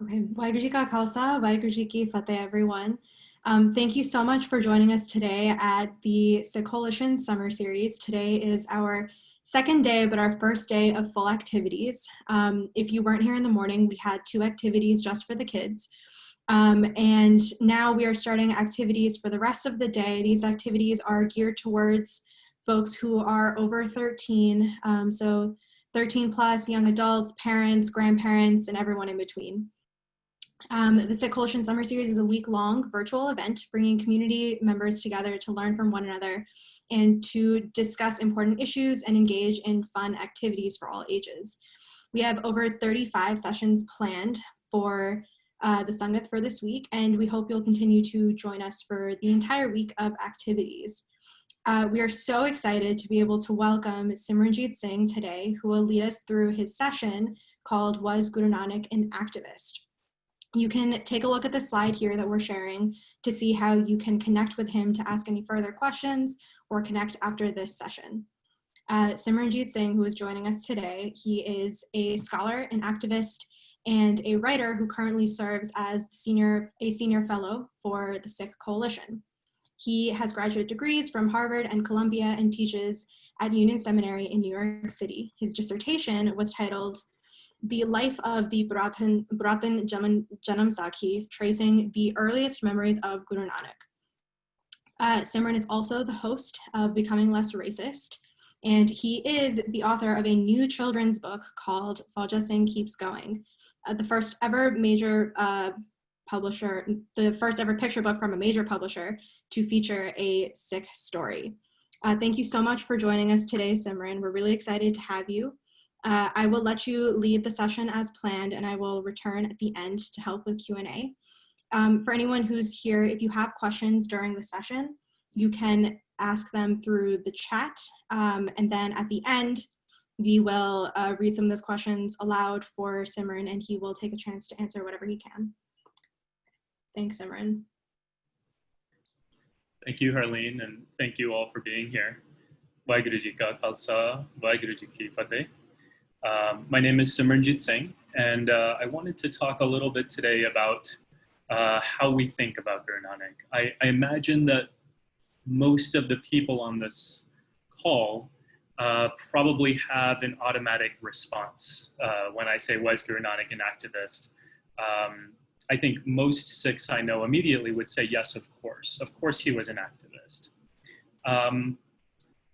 Okay, Waheguru Ji Ka Khalsa, Waheguru Ji Ki Fateh, everyone. Thank you so much for joining us today at the Sikh Coalition Summer Series. Today is our second day, but our first day of full activities. If you weren't here in the morning, we had 2 activities just for the kids. And now we are starting activities for the rest of the day. These activities are geared towards folks who are over 13, so 13 plus, young adults, parents, grandparents, and everyone in between. The Sikh Coalition Summer Series is a week-long virtual event bringing community members together to learn from one another and to discuss important issues and engage in fun activities for all ages. We have over 35 sessions planned for the Sangat for this week, and we hope you'll continue to join us for the entire week of activities. We are so excited to be able to welcome Simran Singh today, who will lead us through his session called Was Guru Nanak an Activist? You can take a look at the slide here that we're sharing to see how you can connect with him to ask any further questions or connect after this session. Simran Singh, who is joining us today, he is a scholar, an activist, and a writer who currently serves as a senior fellow for the Sikh Coalition. He has graduate degrees from Harvard and Columbia and teaches at Union Seminary in New York City. His dissertation was titled The Life of the Bratan Janam Sakhi, Tracing the Earliest Memories of Guru Nanak. Simran is also the host of Becoming Less Racist, and he is the author of a new children's book called Fauja Singh Keeps Going, the first ever major publisher, the first ever picture book from a major publisher to feature a Sikh story. Thank you so much for joining us today, Simran. We're really excited to have you. I will let you lead the session as planned, and I will return at the end to help with Q&A. For anyone who's here, if you have questions during the session, you can ask them through the chat, and then at the end, we will read some of those questions aloud for Simran, and he will take a chance to answer whatever he can. Thanks, Simran. Thank you, Harleen, and thank you all for being here. Waheguru Ji Ka Khalsa, Waheguru Ji Ki Fateh. My name is Simran Singh, and I wanted to talk a little bit today about how we think about Guru Nanak. I imagine that most of the people on this call probably have an automatic response when I say, was Guru Nanak an activist? I think most Sikhs I know immediately would say, yes, of course. Of course he was an activist.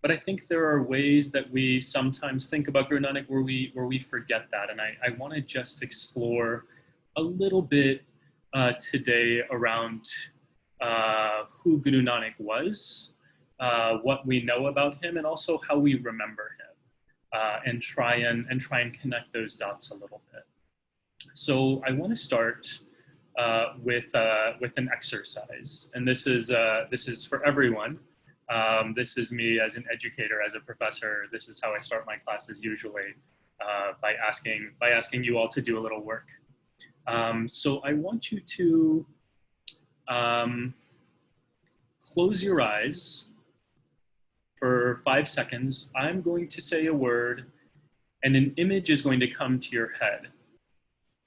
But I think there are ways that we sometimes think about Guru Nanak where we forget that. And I want to just explore a little bit today around who Guru Nanak was, what we know about him, and also how we remember him, and try and connect those dots a little bit. So I want to start with an exercise, and this is for everyone. This is me as an educator, as a professor. This is how I start my classes usually, by asking you all to do a little work. So I want you to close your eyes for 5 seconds. I'm going to say a word, and an image is going to come to your head.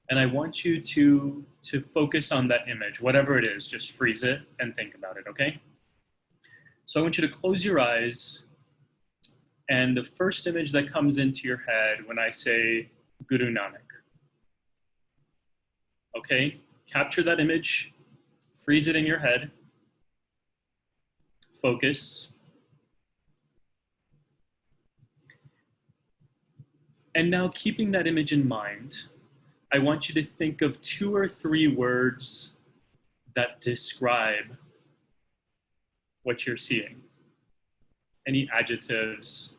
And I want you to focus on that image, whatever it is, just freeze it and think about it, okay? So I want you to close your eyes, and the first image that comes into your head when I say Guru Nanak. Okay, capture that image, freeze it in your head, focus. And now, keeping that image in mind, I want you to think of 2 or 3 words that describe what you're seeing. Any adjectives,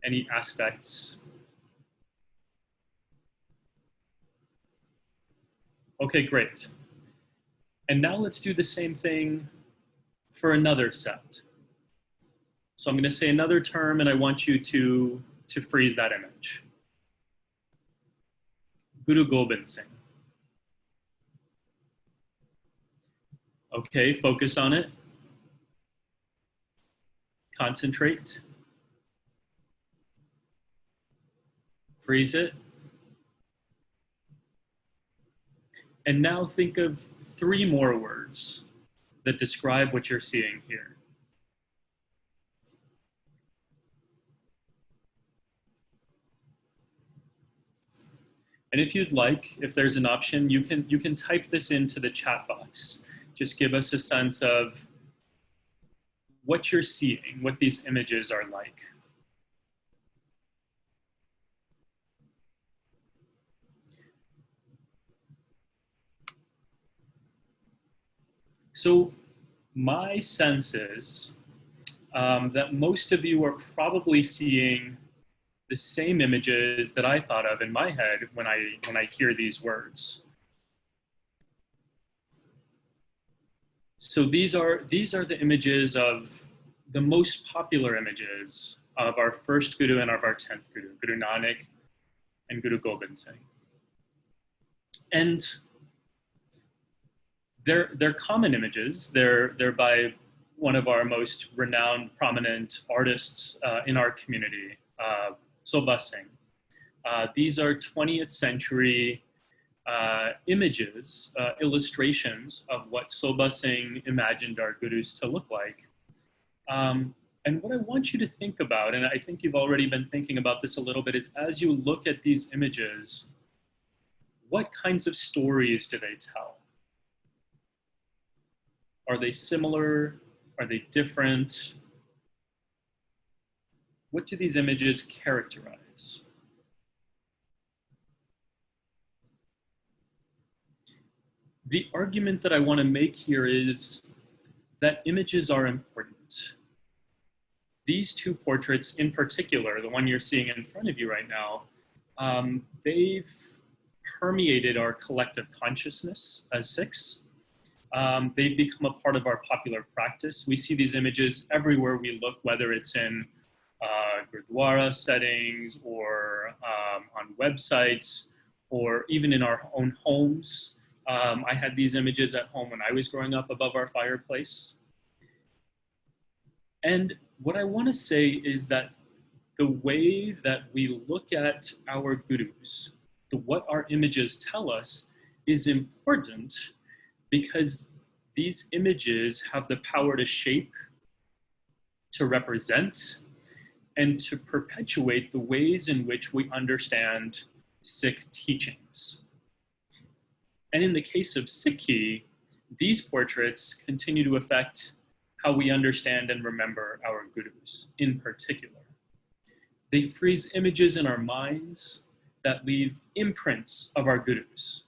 any aspects. Okay, great. And now let's do the same thing for another set. So I'm going to say another term, and I want you to freeze that image. Guru Gobind Singh. Okay, focus on it. Concentrate. Freeze it. And now think of 3 more words that describe what you're seeing here. And if you'd like, if there's an option, you can type this into the chat box. Just give us a sense of what you're seeing, what these images are like. So my sense is that most of you are probably seeing the same images that I thought of in my head when I hear these words. So these are the images of the most popular images of our first Guru and of our 10th Guru, Guru Nanak and Guru Gobind Singh. And they're common images. They're by one of our most renowned, prominent artists in our community, Sobha Singh. These are 20th century images, illustrations of what Sobha Singh imagined our gurus to look like. And what I want you to think about, and I think you've already been thinking about this a little bit, is as you look at these images, what kinds of stories do they tell? Are they similar? Are they different? What do these images characterize? The argument that I want to make here is that images are important. These 2 portraits in particular, the one you're seeing in front of you right now, they've permeated our collective consciousness as Sikhs. They've become a part of our popular practice. We see these images everywhere we look, whether it's in Gurdwara settings or on websites or even in our own homes. I had these images at home when I was growing up above our fireplace. And what I want to say is that the way that we look at our gurus, what our images tell us, is important because these images have the power to shape, to represent, and to perpetuate the ways in which we understand Sikh teachings. And in the case of Sikhi, these portraits continue to affect how we understand and remember our gurus in particular. They freeze images in our minds that leave imprints of our gurus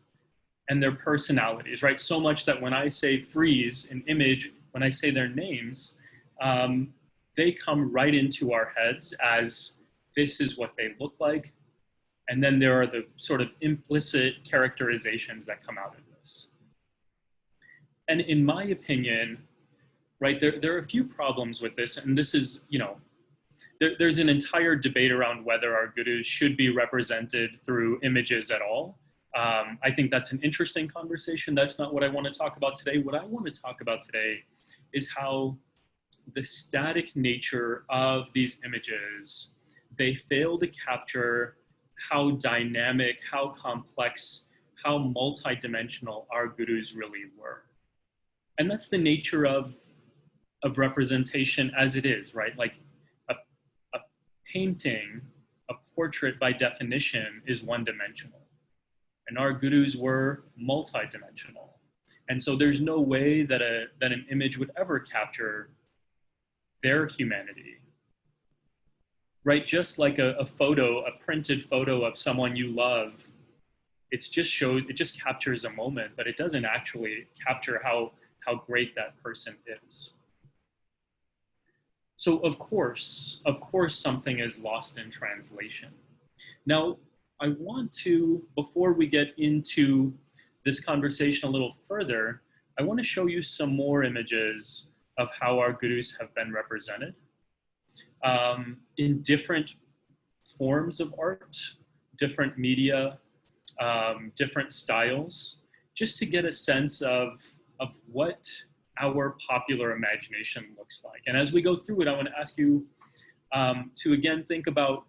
and their personalities, right? So much that when I say freeze an image, when I say their names, they come right into our heads as this is what they look like. And then there are the sort of implicit characterizations that come out of this. And in my opinion, right, there are a few problems with this. And this is, there's an entire debate around whether our gurus should be represented through images at all. I think that's an interesting conversation. That's not what I want to talk about today. What I want to talk about today is how the static nature of these images, they fail to capture how dynamic, how complex, how multidimensional our gurus really were. And that's the nature of representation as it is, right? Like a painting, a portrait by definition is one-dimensional. And our gurus were multidimensional. And so there's no way that an image would ever capture their humanity, right? Just like a photo, a printed photo of someone you love, it just captures a moment, but it doesn't actually capture how great that person is. So of course something is lost in translation. Now, I want to, before we get into this conversation a little further, I want to show you some more images of how our gurus have been represented in different forms of art, different media, different styles, just to get a sense of what our popular imagination looks like. And as we go through it, I want to ask you to again think about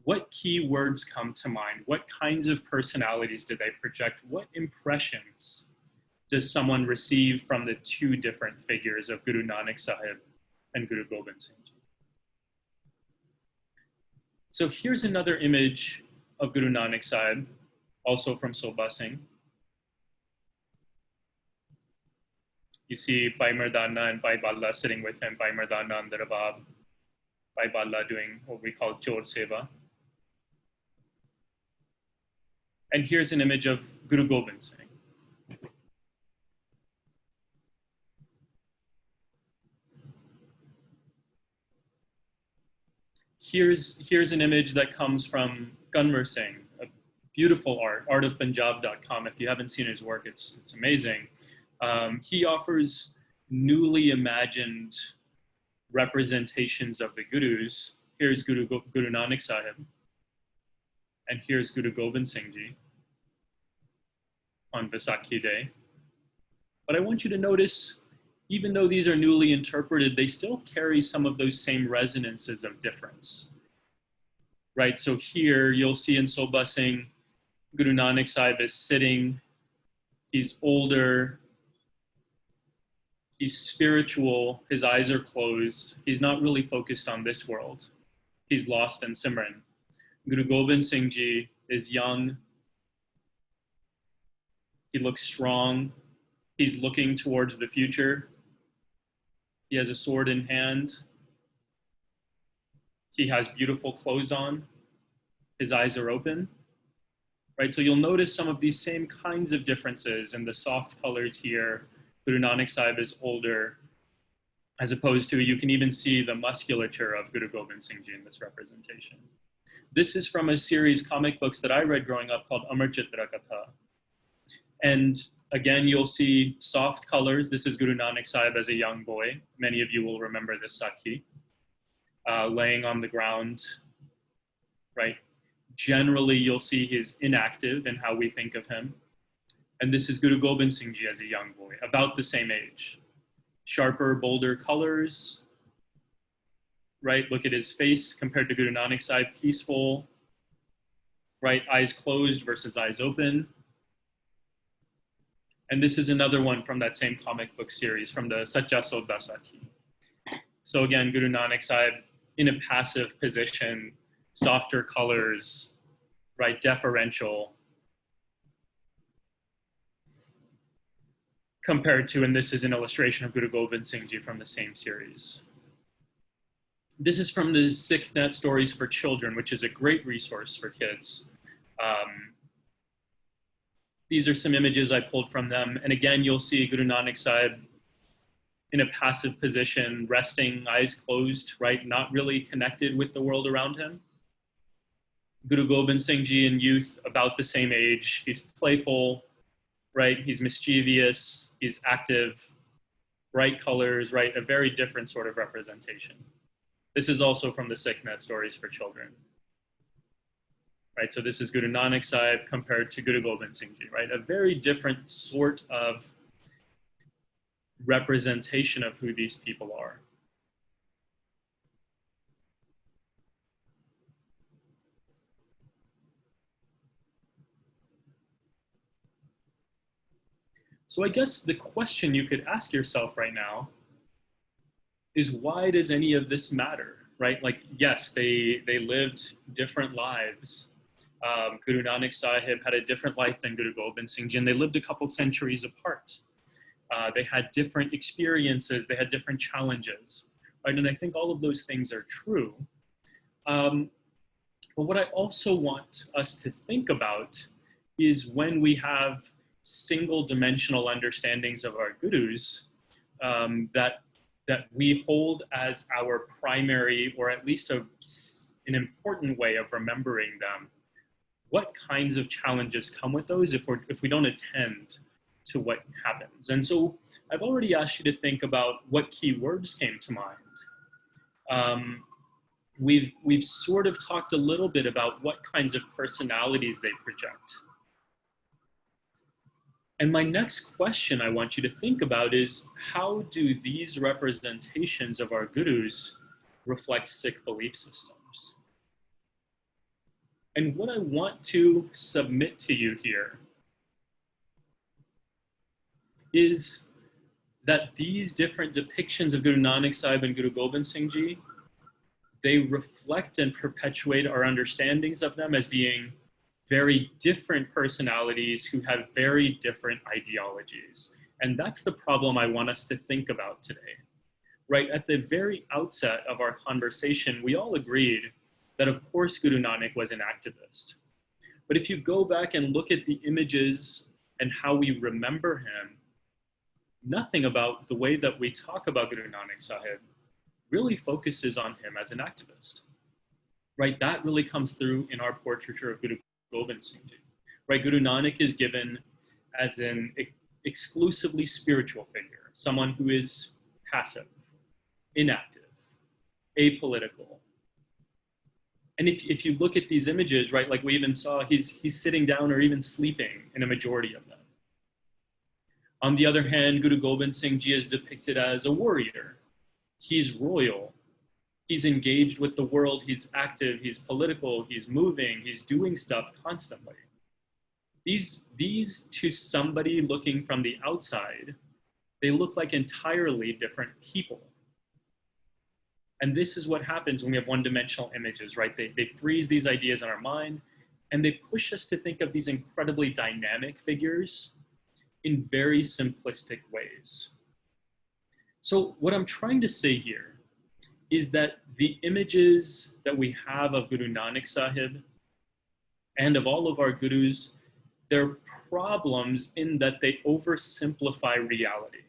what key words come to mind? What kinds of personalities do they project? What impressions does someone receive from the two different figures of Guru Nanak Sahib and Guru Gobind Singh Ji? So here's another image of Guru Nanak Sahib, also from Soba Singh. You see Bhai Mardana and Bhai Balla sitting with him, Bhai Mardana on the Rabab, Bhai Balla doing what we call Chor Seva. And here's an image of Guru Gobind Singh. Here's an image that comes from Gunmer Singh, a beautiful artofpunjab.com. If you haven't seen his work, it's amazing. He offers newly imagined representations of the Gurus. Here's Guru Nanak Sahib, and here's Guru Gobind Singh Ji on Vaisakhi Day. But I want you to notice, even though these are newly interpreted, they still carry some of those same resonances of difference, right? So here you'll see in Soba Singh, Guru Nanak Sahib is sitting, he's older, he's spiritual, his eyes are closed, he's not really focused on this world, he's lost in Simran. Guru Gobind Singh Ji is young, he looks strong, he's looking towards the future. He has a sword in hand. He has beautiful clothes on. His eyes are open, right? So you'll notice some of these same kinds of differences in the soft colors here. Guru Nanak Sahib is older, as opposed to, you can even see the musculature of Guru Gobind Singh Ji in this representation. This is from a series comic books that I read growing up called Amar Chitra Katha. And again, you'll see soft colors. This is Guru Nanak Sahib as a young boy. Many of you will remember this Sakhi, laying on the ground, right? Generally, you'll see he's inactive in how we think of him. And this is Guru Gobind Singh Ji as a young boy, about the same age. Sharper, bolder colors, right? Look at his face compared to Guru Nanak Sahib, peaceful, right? Eyes closed versus eyes open. And this is another one from that same comic book series, from the Sacha Sodda Sakhi. So again, Guru Nanak Sahib in a passive position, softer colors, right, deferential, compared to, and this is an illustration of Guru Gobind Singh Ji from the same series. This is from the Sikh Net Stories for Children, which is a great resource for kids. These are some images I pulled from them. And again, you'll see Guru Nanak Sahib in a passive position, resting, eyes closed, right? Not really connected with the world around him. Guru Gobind Singh Ji in youth, about the same age. He's playful, right? He's mischievous, he's active, bright colors, right? A very different sort of representation. This is also from the Sikh Net Stories for Children. Right, so this is Guru Nanak Sahib compared to Guru Gobind Singh Ji, right? A very different sort of representation of who these people are. So I guess the question you could ask yourself right now is, why does any of this matter, right? Like, yes, they lived different lives. Guru Nanak Sahib had a different life than Guru Gobind Singh Ji, and they lived a couple centuries apart. They had different experiences, they had different challenges, right? And I think all of those things are true. But what I also want us to think about is, when we have single-dimensional understandings of our gurus that we hold as our primary, or at least an important way of remembering them, what kinds of challenges come with those if we don't attend to what happens? And so I've already asked you to think about what key words came to mind. We've sort of talked a little bit about what kinds of personalities they project. And my next question I want you to think about is, how do these representations of our gurus reflect Sikh belief systems? And what I want to submit to you here is that these different depictions of Guru Nanak Sahib and Guru Gobind Singh Ji, they reflect and perpetuate our understandings of them as being very different personalities who have very different ideologies. And that's the problem I want us to think about today. Right at the very outset of our conversation, we all agreed that of course Guru Nanak was an activist. But if you go back and look at the images and how we remember him, nothing about the way that we talk about Guru Nanak Sahib really focuses on him as an activist. Right? That really comes through in our portraiture of Guru Gobind Singh Ji. Right? Guru Nanak is given as an exclusively spiritual figure, someone who is passive, inactive, apolitical. And if you look at these images, right, like we even saw, he's sitting down or even sleeping in a majority of them. On the other hand, Guru Gobind Singh Ji is depicted as a warrior. He's royal. He's engaged with the world. He's active. He's political. He's moving. He's doing stuff constantly. These to somebody looking from the outside, they look like entirely different people. And this is what happens when we have one-dimensional images, right? They freeze these ideas in our mind, and they push us to think of these incredibly dynamic figures in very simplistic ways. So what I'm trying to say here is that the images that we have of Guru Nanak Sahib and of all of our gurus, they're problems in that they oversimplify reality,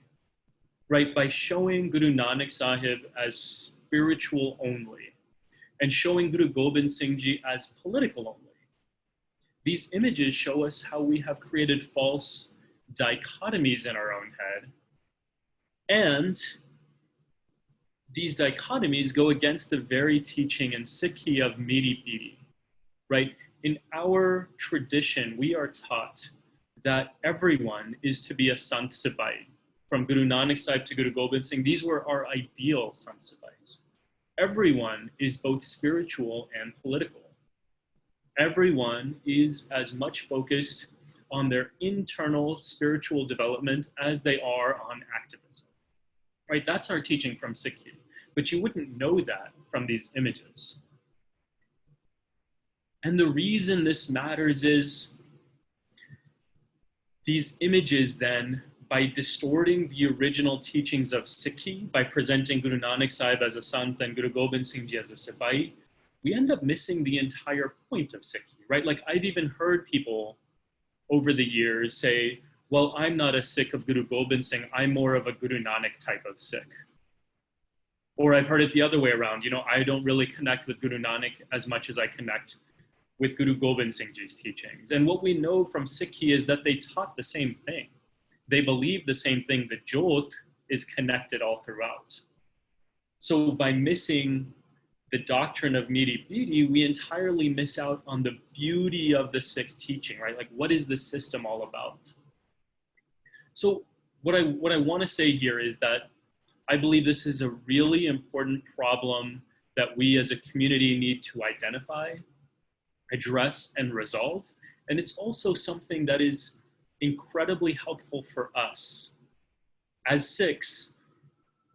right? By showing Guru Nanak Sahib as spiritual only and showing Guru Gobind Singh Ji as political only, these images show us how we have created false dichotomies in our own head. And these dichotomies go against the very teaching in Sikhi of Miri Piri, right? In our tradition, we are taught that everyone is to be a Sant Sipai. From Guru Nanak Sahib to Guru Gobind Singh, these were our ideal Sant Sipais. Everyone is both spiritual and political. Everyone is as much focused on their internal spiritual development as they are on activism, right? That's our teaching from Sikhi, but you wouldn't know that from these images. And the reason this matters is these images then, by distorting the original teachings of Sikhi, by presenting Guru Nanak Sahib as a Sant and Guru Gobind Singh Ji as a Sipai, we end up missing the entire point of Sikhi, right? Like I've even heard people over the years say, well, I'm not a Sikh of Guru Gobind Singh, I'm more of a Guru Nanak type of Sikh. Or I've heard it the other way around, I don't really connect with Guru Nanak as much as I connect with Guru Gobind Singh Ji's teachings. And what we know from Sikhi is that they taught the same thing. They believe the same thing, that Jeet is connected all throughout. So by missing the doctrine of Miri Piri, we entirely miss out on the beauty of the Sikh teaching, right? Like, what is the system all about? So what I want to say here is that I believe this is a really important problem that we as a community need to identify, address, and resolve. And it's also something that is incredibly helpful for us as Sikhs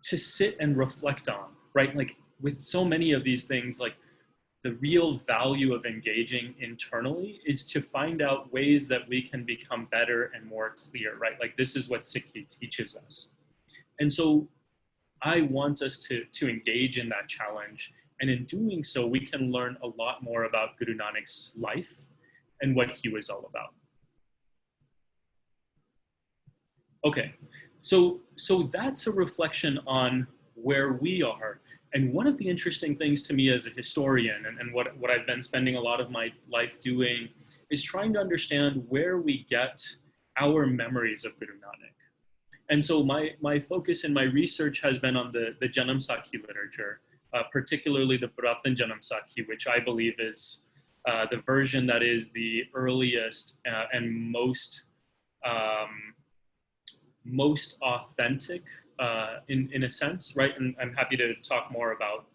to sit and reflect on, right? Like with so many of these things, like the real value of engaging internally is to find out ways that we can become better and more clear, right? Like this is what Sikhi teaches us. And so I want us to engage in that challenge. And in doing so, we can learn a lot more about Guru Nanak's life and what he was all about. Okay, so that's a reflection on where we are. And one of the interesting things to me as a historian, and what I've been spending a lot of my life doing, is trying to understand where we get our memories of Guru Nanak. And so my focus in my research has been on the Janam Sakhi literature, particularly the Puratan Janam Sakhi, which I believe is the version that is the earliest and most authentic in a sense, right? And I'm happy to talk more about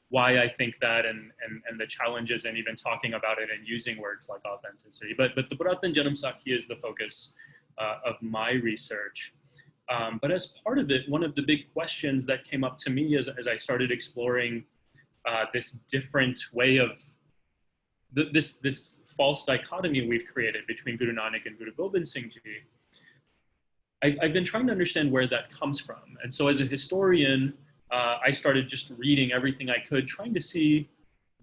why I think that and the challenges and even talking about it and using words like authenticity. But the Purathan Janam Sakhi is the focus of my research. But as part of it, one of the big questions that came up to me as I started exploring this different way of this false dichotomy we've created between Guru Nanak and Guru Gobind Singh Ji, I've been trying to understand where that comes from. And so as a historian, I started just reading everything I could, trying to see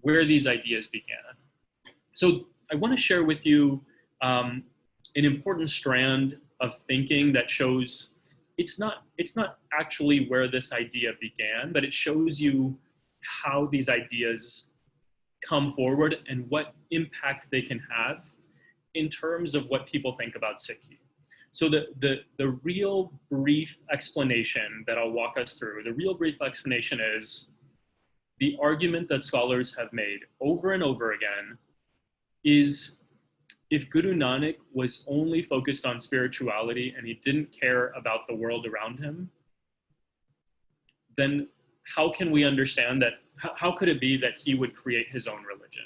where these ideas began. So I want to share with you an important strand of thinking that shows it's not actually where this idea began, but it shows you how these ideas come forward and what impact they can have in terms of what people think about Sikhi. So the real brief explanation that I'll walk us through, the real brief explanation is the argument that scholars have made over and over again is if Guru Nanak was only focused on spirituality and he didn't care about the world around him, then how can we understand that? How could it be that he would create his own religion?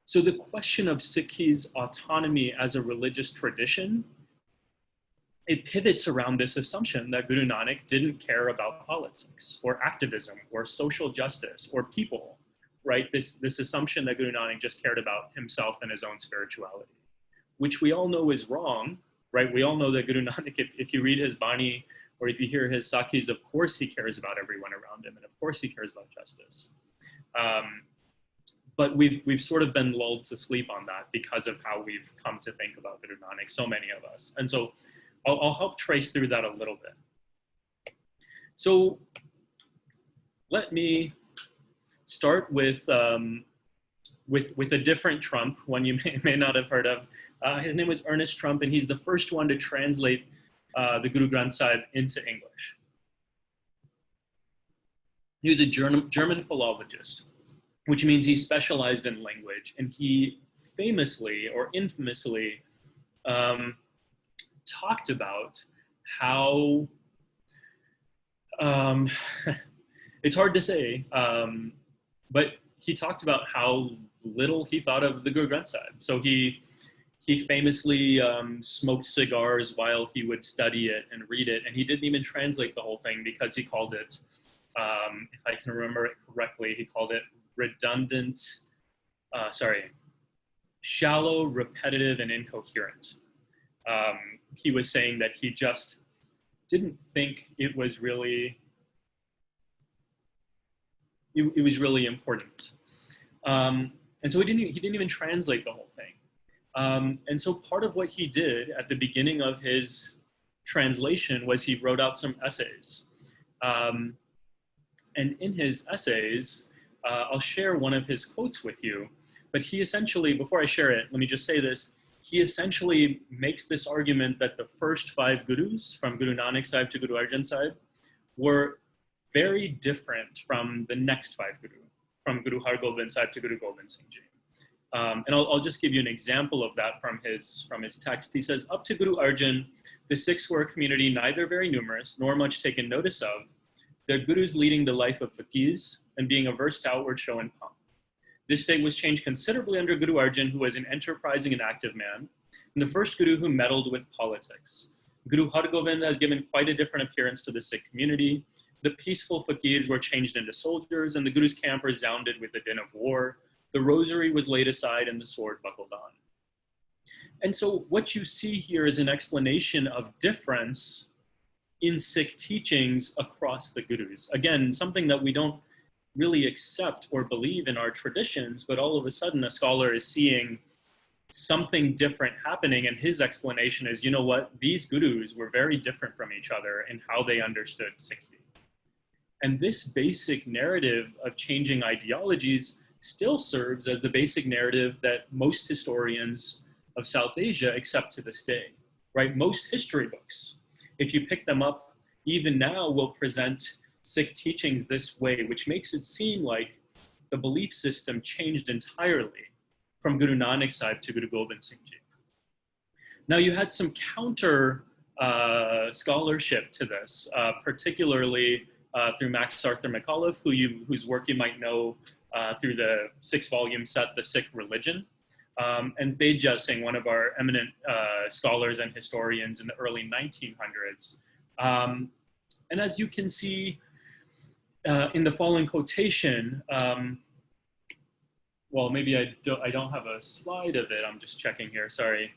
So the question of Sikhi's autonomy as a religious tradition, it pivots around this assumption that Guru Nanak didn't care about politics or activism or social justice or people, right? This assumption that Guru Nanak just cared about himself and his own spirituality, which we all know is wrong, right? We all know that Guru Nanak, if you read his Bani or if you hear his Sakhis, of course he cares about everyone around him, and of course he cares about justice. But we've sort of been lulled to sleep on that because of how we've come to think about Guru Nanak, so many of us. And so I'll help trace through that a little bit. So let me start with a different Trump, one you may not have heard of. His name was Ernest Trump, and he's the first one to translate the Guru Granth Sahib into English. He was a German philologist, which means he specialized in language, and he famously or infamously talked about how, it's hard to say, but he talked about how little he thought of the Guru Granth Sahib. So he famously smoked cigars while he would study it and read it, and he didn't even translate the whole thing because he called it, if I can remember it correctly, he called it redundant, shallow, repetitive, and incoherent. He was saying that he just didn't think it was really, it was really important. And so he didn't even translate the whole thing. And so part of what he did at the beginning of his translation was he wrote out some essays. And in his essays, I'll share one of his quotes with you, but he essentially, before I share it, let me just say this, he essentially makes this argument that the first 5 gurus, from Guru Nanak Sahib to Guru Arjan Sahib, were very different from the next 5 gurus, from Guru Har Gobind Sahib to Guru Gobind Singh Ji. And I'll just give you an example of that from his text. He says, up to Guru Arjan, the Sikhs were a community neither very numerous nor much taken notice of, their gurus leading the life of faqirs and being averse to outward show and pomp. This state was changed considerably under Guru Arjan, who was an enterprising and active man, and the first guru who meddled with politics. Guru Har Gobind has given quite a different appearance to the Sikh community. The peaceful faqirs were changed into soldiers, and the guru's camp resounded with the din of war. The rosary was laid aside and the sword buckled on. And so what you see here is an explanation of difference in Sikh teachings across the gurus. Again, something that we don't really accept or believe in our traditions, but all of a sudden a scholar is seeing something different happening, and his explanation is, you know what, these gurus were very different from each other in how they understood Sikhi. And this basic narrative of changing ideologies still serves as the basic narrative that most historians of South Asia accept to this day, right? Most history books, if you pick them up, even now will present Sikh teachings this way, which makes it seem like the belief system changed entirely from Guru Nanak Sahib to Guru Gobind Singh Ji. Now you had some counter scholarship to this, particularly through Max Arthur Macauliffe, whose work you might know through the 6-volume set, The Sikh Religion. And Teja Singh, one of our eminent scholars and historians in the early 1900s. And as you can see in the following quotation, well, maybe I don't have a slide of it. I'm just checking here. Sorry.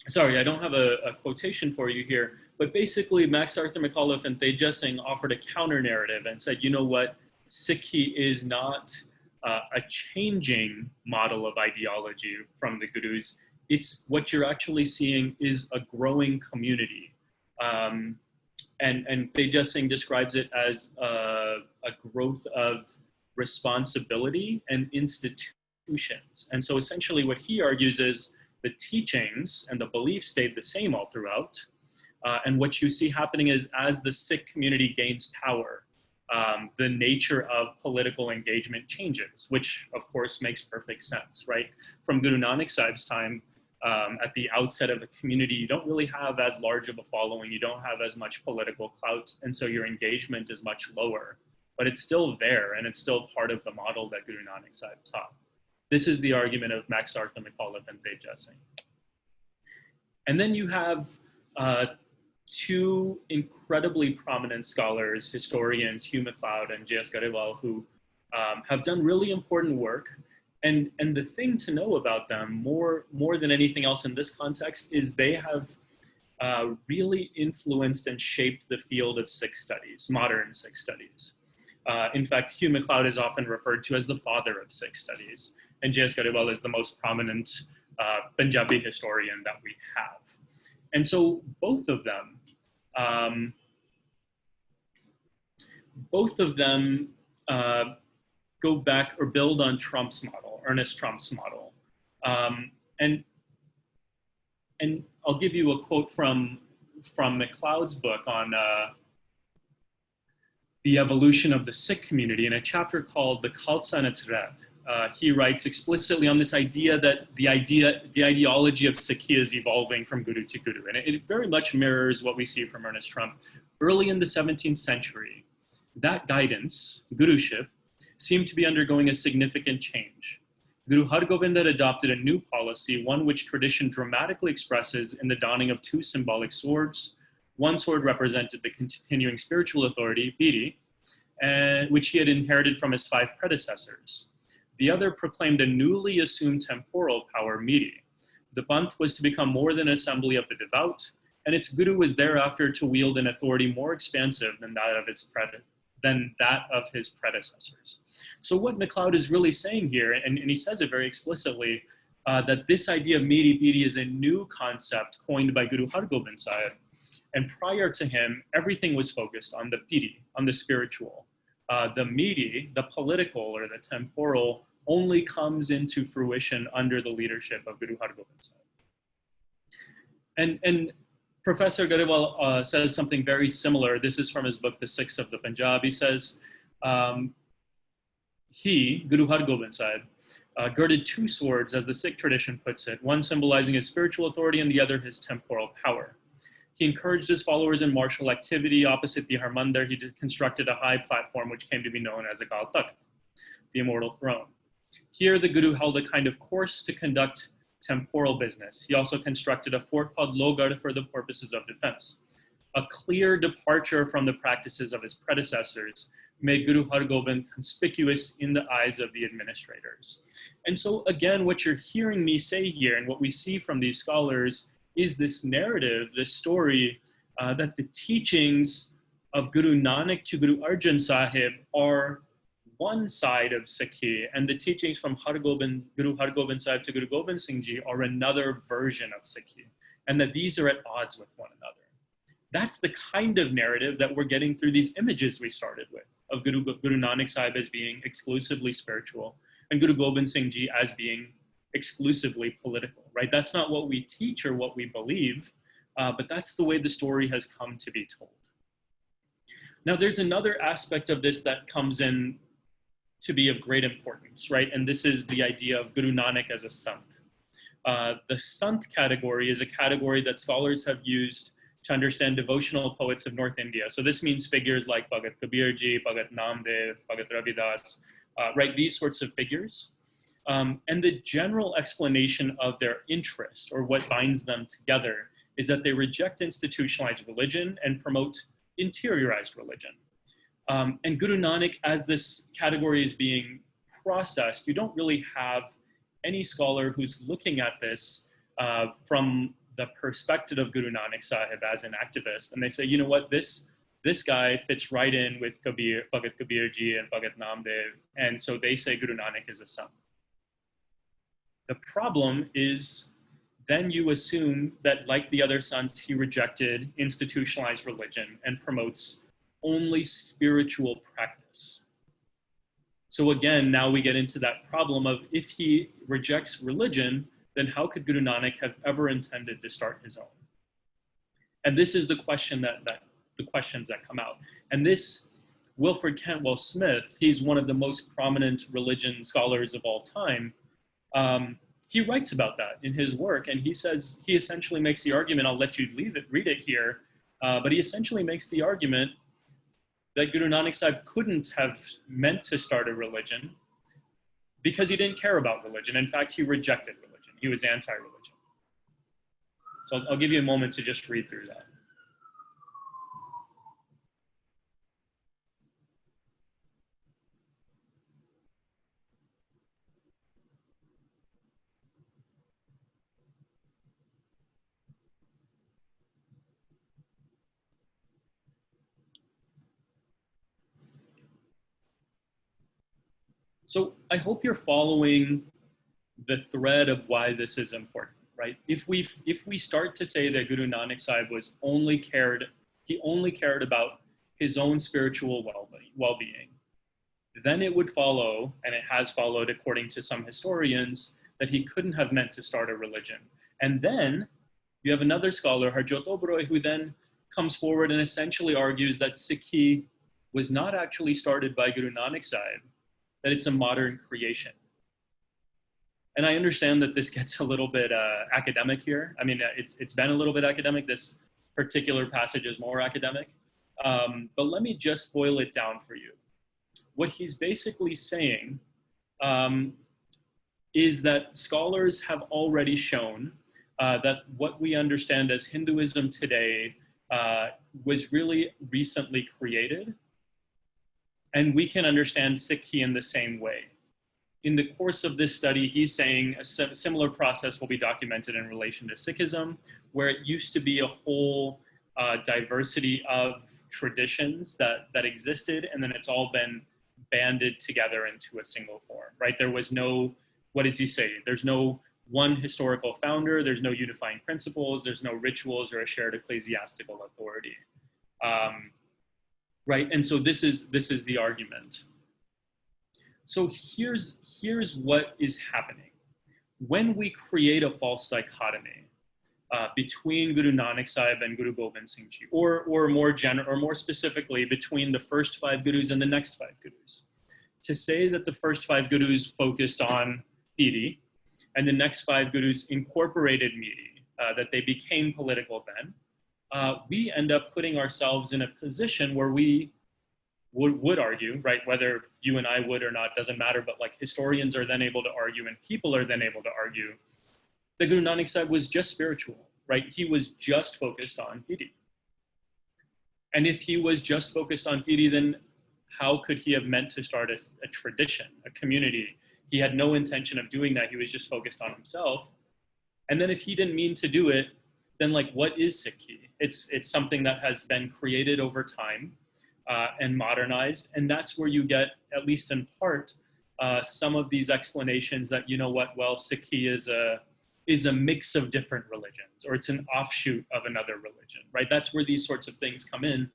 Sorry, I don't have a quotation for you here. But basically, Max Arthur Macauliffe and Teja Singh offered a counter narrative and said, you know what, Sikhi is not a changing model of ideology from the gurus. It's what you're actually seeing is a growing community. And Teja Singh describes it as a growth of responsibility and institutions. And so essentially what he argues is the teachings and the beliefs stayed the same all throughout. And what you see happening is as the Sikh community gains power, the nature of political engagement changes, which of course makes perfect sense, right? From Guru Nanak Sahib's time, at the outset of a community, you don't really have as large of a following, you don't have as much political clout, and so your engagement is much lower. But it's still there, and it's still part of the model that Guru Nanak Sahib taught. This is the argument of Max Arthur Macauliffe and Teja Singh. And then you have two incredibly prominent scholars, historians, Hew McLeod and J.S. Grewal, who have done really important work. And the thing to know about them, more than anything else in this context, is they have really influenced and shaped the field of Sikh studies, modern Sikh studies. In fact, Hew McLeod is often referred to as the father of Sikh studies, and J.S. Grewal is the most prominent Punjabi historian that we have. And so both of them go back or build on Trump's model, Ernest Trump's model. And I'll give you a quote from McLeod's book on the evolution of the Sikh community in a chapter called The Khalsa and its Red. He writes explicitly on this idea that the ideology of Sikhi is evolving from guru to guru. And it very much mirrors what we see from Ernest Trump. Early in the 17th century, that guidance, guruship, seemed to be undergoing a significant change. Guru Hargobind had adopted a new policy, one which tradition dramatically expresses in the donning of two symbolic swords. One sword represented the continuing spiritual authority, Piri, which he had inherited from his 5 predecessors. The other proclaimed a newly assumed temporal power, Miri. The Panth was to become more than an assembly of the devout, and its guru was thereafter to wield an authority more expansive than that of his predecessors. So what McLeod is really saying here, and he says it very explicitly, that this idea of Miri Piri is a new concept coined by Guru Hargobind Sahib. And prior to him, everything was focused on the Piri, on the spiritual. The Miri, the political or the temporal, only comes into fruition under the leadership of Guru Hargobind Sahib. And Professor Grewal says something very similar. This is from his book, The Sikhs of the Punjab. He says, Guru Hargobind Sahib, girded 2 swords, as the Sikh tradition puts it, one symbolizing his spiritual authority and the other his temporal power. He encouraged his followers in martial activity. Opposite the Harmandir, he constructed a high platform which came to be known as Akal Takht, the immortal throne. Here, the Guru held a kind of course to conduct temporal business. He also constructed a fort called Lohgarh for the purposes of defense. A clear departure from the practices of his predecessors made Guru Hargobind conspicuous in the eyes of the administrators. And so again, what you're hearing me say here and what we see from these scholars is this narrative, this story that the teachings of Guru Nanak to Guru Arjan Sahib are one side of Sikhi, and the teachings from Guru Hargobind Sahib to Guru Gobind Singh Ji are another version of Sikhi, and that these are at odds with one another. That's the kind of narrative that we're getting through these images we started with, of Guru Nanak Sahib as being exclusively spiritual, and Guru Gobind Singh Ji as being exclusively political, right? That's not what we teach or what we believe, but that's the way the story has come to be told. Now, there's another aspect of this that comes in to be of great importance, right? And this is the idea of Guru Nanak as a Sant. The Sant category is a category that scholars have used to understand devotional poets of North India. So this means figures like Bhagat Kabirji, Bhagat Namdev, Bhagat Ravidas, right? These sorts of figures. And the general explanation of their interest, or what binds them together, is that they reject institutionalized religion and promote interiorized religion. And Guru Nanak, as this category is being processed, you don't really have any scholar who's looking at this from the perspective of Guru Nanak Sahib as an activist. And they say, you know what, this guy fits right in with Bhagat Kabirji and Bhagat Namdev. And so they say Guru Nanak is a sant. The problem is then you assume that, like the other sons, he rejected institutionalized religion and promotes only spiritual practice. So again, now we get into that problem of, if he rejects religion, then how could Guru Nanak have ever intended to start his own? And this is the question the questions that come out. And this, Wilfred Cantwell Smith, he's one of the most prominent religion scholars of all time. He writes about that in his work, and he says, he essentially makes the argument, I'll let you read it here, but he essentially makes the argument that Guru Nanak Sahib couldn't have meant to start a religion because he didn't care about religion. In fact, he rejected religion. He was anti-religion. So I'll give you a moment to just read through that. So I hope you're following the thread of why this is important, right? If we start to say that Guru Nanak Sahib he only cared about his own spiritual well-being, then it would follow, and it has followed according to some historians, that he couldn't have meant to start a religion. And then you have another scholar, Harjot Oberoi, who then comes forward and essentially argues that Sikhi was not actually started by Guru Nanak Sahib, that it's a modern creation. And I understand that this gets a little bit academic here. I mean, it's been a little bit academic. This particular passage is more academic. But let me just boil it down for you. What he's basically saying is that scholars have already shown that what we understand as Hinduism today was really recently created. And we can understand Sikhi in the same way. In the course of this study, he's saying a similar process will be documented in relation to Sikhism, where it used to be a whole diversity of traditions that existed, and then it's all been banded together into a single form, right? There was no, what does he say? There's no one historical founder, there's no unifying principles, there's no rituals or a shared ecclesiastical authority. Right, and so this is the argument. So here's what is happening. When we create a false dichotomy between Guru Nanak Sahib and Guru Gobind Singh Ji, or more specifically between the first 5 gurus and the next 5 gurus, to say that the first 5 gurus focused on Piri and the next 5 gurus incorporated Miri, that they became political then, we end up putting ourselves in a position where we would argue, right, whether you and I would or not, doesn't matter, but like historians are then able to argue and people are then able to argue that Guru Nanak Sahib was just spiritual, right? He was just focused on Piri. And if he was just focused on Piri, then how could he have meant to start a tradition, a community? He had no intention of doing that. He was just focused on himself. And then if he didn't mean to do it, then like, what is Sikhi? It's something that has been created over time and modernized. And that's where you get, at least in part, some of these explanations that, you know what, well, Sikhi is a mix of different religions, or it's an offshoot of another religion, right? That's where these sorts of things come in.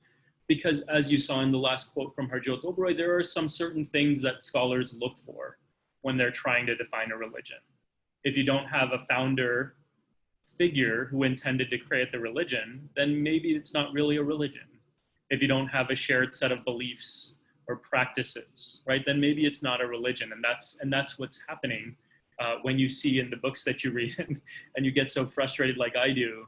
Because as you saw in the last quote from Harjot Oberoi, there are some certain things that scholars look for when they're trying to define a religion. If you don't have a founder figure who intended to create the religion, then maybe it's not really a religion. If you don't have a shared set of beliefs or practices, right, then maybe it's not a religion. And that's what's happening when you see in the books that you read and you get so frustrated like I do,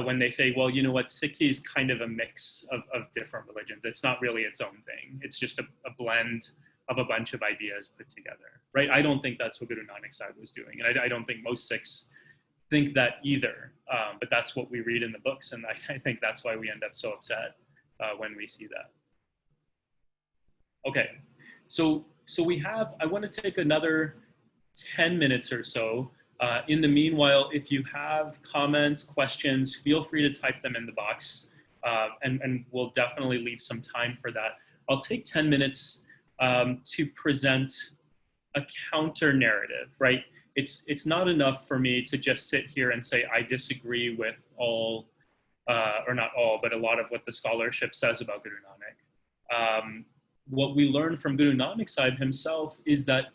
when they say, well, you know what, Sikhi is kind of a mix of different religions. It's not really its own thing. It's just a blend of a bunch of ideas put together, right? I don't think that's what Guru Nanak Sahib was doing. And I don't think most Sikhs think that either. But that's what we read in the books. And I think that's why we end up so upset when we see that. Okay, so I want to take another 10 minutes or so. In the meanwhile, if you have comments, questions, feel free to type them in the box, and we'll definitely leave some time for that. I'll take 10 minutes to present a counter narrative, right? It's not enough for me to just sit here and say, I disagree with all, or not all, but a lot of what the scholarship says about Guru Nanak. What we learn from Guru Nanak Sahib himself is that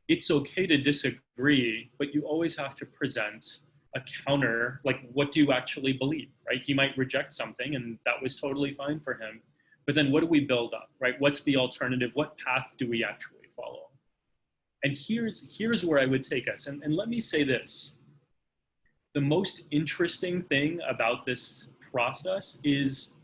it's okay to disagree, but you always have to present a counter, like what do you actually believe, right? He might reject something and that was totally fine for him, but then what do we build up, right? What's the alternative? What path do we actually follow? And here's where I would take us. And let me say this, the most interesting thing about this process is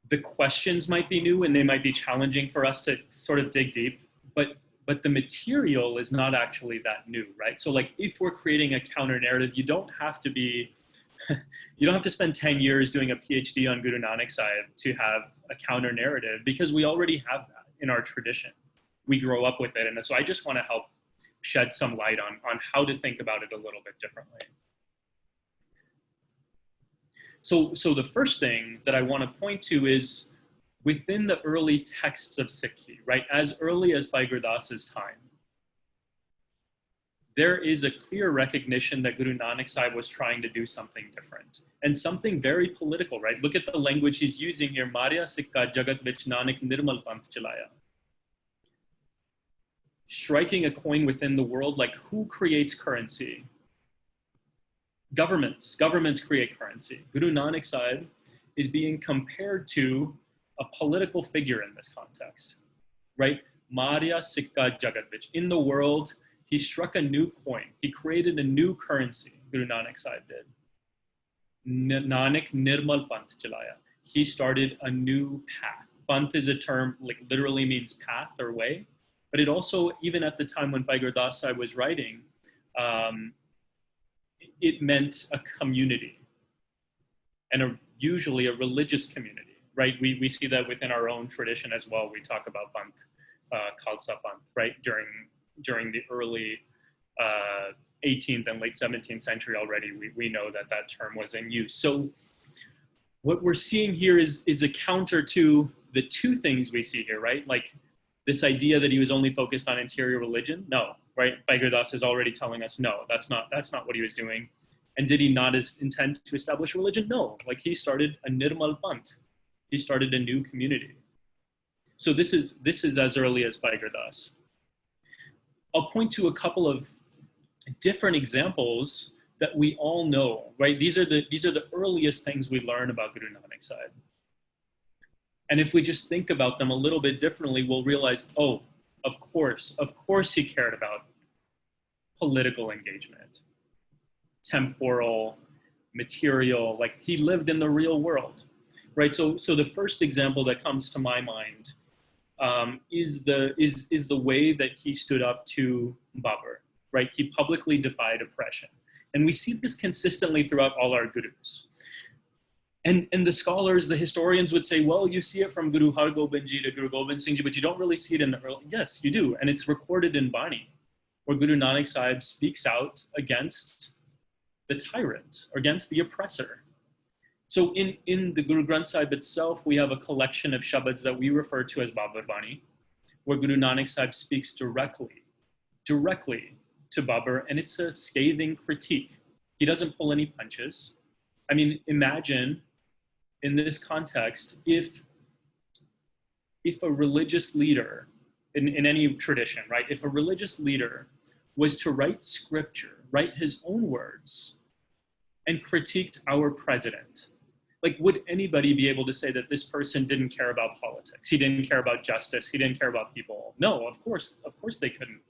the questions might be new and they might be challenging for us to sort of dig deep, but the material is not actually that new, right? So like if we're creating a counter narrative, you don't have to be, you don't have to spend 10 years doing a PhD on Guru Nanak Sahib to have a counter narrative, because we already have that in our tradition. We grow up with it. And so I just want to help shed some light on how to think about it a little bit differently. So the first thing that I want to point to is within the early texts of Sikhi, right, as early as Bhai Gurdas's time, there is a clear recognition that Guru Nanak Sahib was trying to do something different and something very political, right? Look at the language he's using here. Marya Sikka Jagat Vich Nanak Nirmal Panth Chalaya. Striking a coin within the world, like who creates currency? Governments create currency. Guru Nanak Sahib is being compared to a political figure in this context, right? Marya Sikka Jagat. In the world, he struck a new coin. He created a new currency, Guru Nanak Sahib did. Nanak Nirmal Panth Chalaya. He started a new path. Panth is a term, like literally means path or way, but it also, even at the time when Bhai Gurdas Sahib was writing, it meant a community, and usually a religious community, right? We see that within our own tradition as well. We talk about Panth, Khalsa Panth, right? During the early 18th and late 17th century already, we know that that term was in use. So what we're seeing here is a counter to the two things we see here, right? Like this idea that he was only focused on interior religion. No, right? Bhai Gurdas is already telling us, no, that's not what he was doing. And did he not intend to establish religion? No, like he started a Nirmal Panth. He started a new community. So this is as early as Bhai Gurdas. I'll point to a couple of different examples that we all know, right? These are the earliest things we learn about Guru Nanak Sahib. And if we just think about them a little bit differently, we'll realize, oh, of course he cared about political engagement, temporal, material, like he lived in the real world, right? So the first example that comes to my mind is the way that he stood up to Babur, right? He publicly defied oppression. And we see this consistently throughout all our gurus. And the scholars, the historians would say, well, you see it from Guru Har Gobind Ji to Guru Gobind Singh Ji, but you don't really see it in the early. Yes, you do. And it's recorded in Bani, where Guru Nanak Sahib speaks out against the tyrant, or against the oppressor. So in the Guru Granth Sahib itself, we have a collection of shabads that we refer to as Babur Bani, where Guru Nanak Sahib speaks directly to Babur, and it's a scathing critique. He doesn't pull any punches. I mean, imagine in this context, if a religious leader, in any tradition, right? If a religious leader was to write scripture, write his own words, and critiqued our president, like, would anybody be able to say that this person didn't care about politics? He didn't care about justice. He didn't care about people. No, of course they couldn't.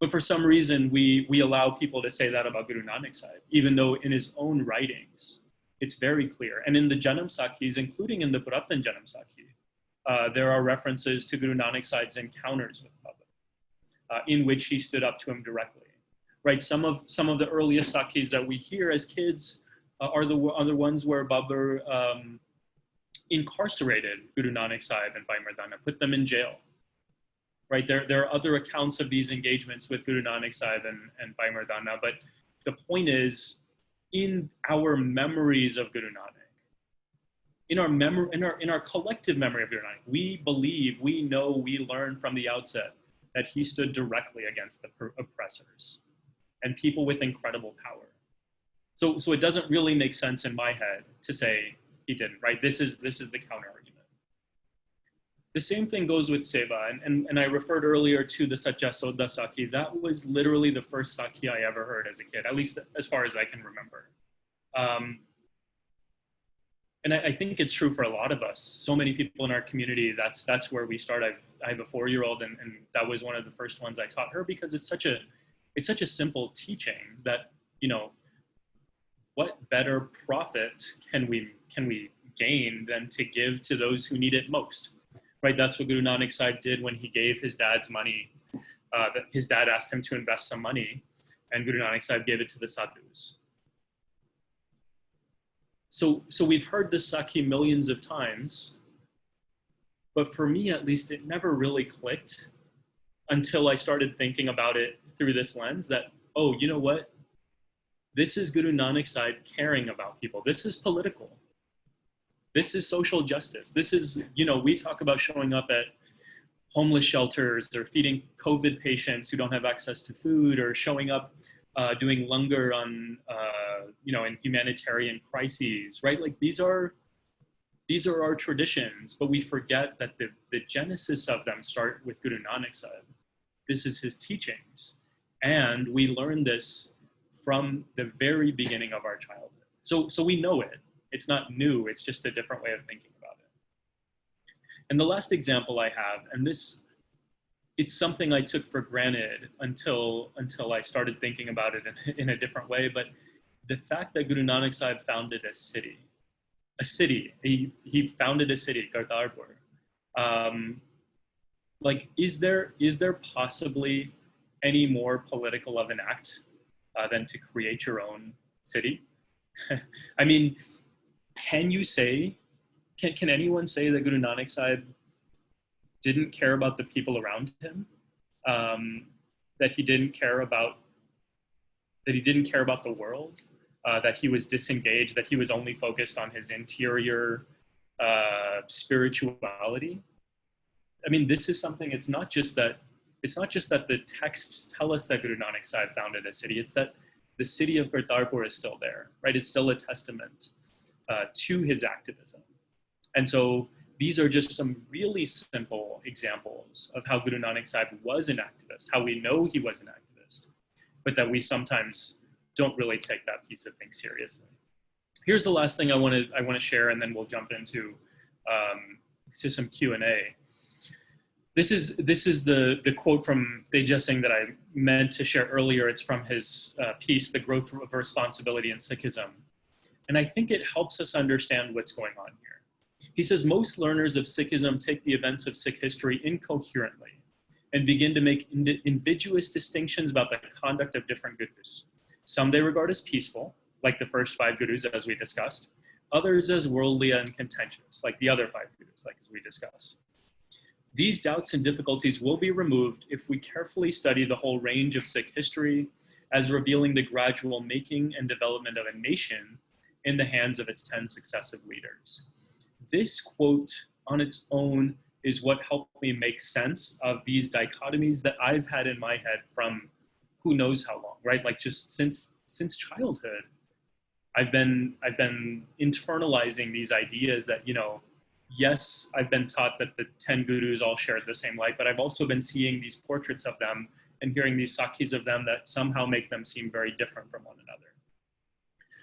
But for some reason, we allow people to say that about Guru Nanak Sahib, even though in his own writings, it's very clear. And in the Janam Sakhis, including in the Puratan Janam Sakhi, there are references to Guru Nanak Sahib's encounters with Baba, in which he stood up to him directly. Right? Some of the earliest Sakhis that we hear as kids are the ones where Babur incarcerated Guru Nanak Sahib and Bhai Mardana, put them in jail. Right? There are other accounts of these engagements with Guru Nanak Sahib and Bhai Mardana, but the point is, in our memories of Guru Nanak, in our collective memory of Guru Nanak, we believe, we know, we learn from the outset that he stood directly against the oppressors and people with incredible power. So it doesn't really make sense in my head to say he didn't, right? This is the counter argument. The same thing goes with Seva, and I referred earlier to the Satya Sodha Sakhi. That was literally the first Sakhi I ever heard as a kid, at least as far as I can remember. And I think it's true for a lot of us. So many people in our community, that's where we start. I have a 4-year-old, and that was one of the first ones I taught her, because it's such a simple teaching that, you know, what better profit can we gain than to give to those who need it most, right? That's what Guru Nanak Sahib did when he gave his dad's money. That his dad asked him to invest some money, and Guru Nanak Sahib gave it to the sadhus. So we've heard this Sakhi millions of times, but for me at least, it never really clicked until I started thinking about it through this lens that, oh, you know what? This is Guru Nanak Sahib caring about people. This is political. This is social justice. This is, you know, we talk about showing up at homeless shelters or feeding COVID patients who don't have access to food, or showing up doing langar on, you know, in humanitarian crises, right? Like these are our traditions, but we forget that the genesis of them start with Guru Nanak Sahib. This is his teachings. And we learn this from the very beginning of our childhood. So we know it. It's not new, it's just a different way of thinking about it. And the last example I have, and it's something I took for granted until I started thinking about it in a different way, but the fact that Guru Nanak Sahib founded a city, he founded a city, Kartarpur. Like, is there possibly any more political of an act than to create your own city? I mean, can anyone say that Guru Nanak Sahib didn't care about the people around him? That he didn't care about the world? That he was disengaged? That he was only focused on his interior spirituality? I mean, this is something. It's not just that the texts tell us that Guru Nanak Sahib founded a city. It's that the city of Kartarpur is still there, right? It's still a testament to his activism. And so these are just some really simple examples of how Guru Nanak Sahib was an activist, how we know he was an activist, but that we sometimes don't really take that piece of things seriously. Here's the last thing I want to share, and then we'll jump into to some Q&A. This is the quote from Teja Singh that I meant to share earlier. It's from his piece, The Growth of Responsibility in Sikhism. And I think it helps us understand what's going on here. He says, most learners of Sikhism take the events of Sikh history incoherently and begin to make invidious distinctions about the conduct of different gurus. Some they regard as peaceful, like the first 5 gurus as we discussed, others as worldly and contentious, like the other 5 gurus, like as we discussed. These doubts and difficulties will be removed if we carefully study the whole range of Sikh history as revealing the gradual making and development of a nation in the hands of its 10 successive leaders. This quote on its own is what helped me make sense of these dichotomies that I've had in my head from who knows how long, right? Like just since childhood, I've been internalizing these ideas that, you know, yes, I've been taught that the 10 gurus all shared the same light, but I've also been seeing these portraits of them and hearing these sakhis of them that somehow make them seem very different from one another.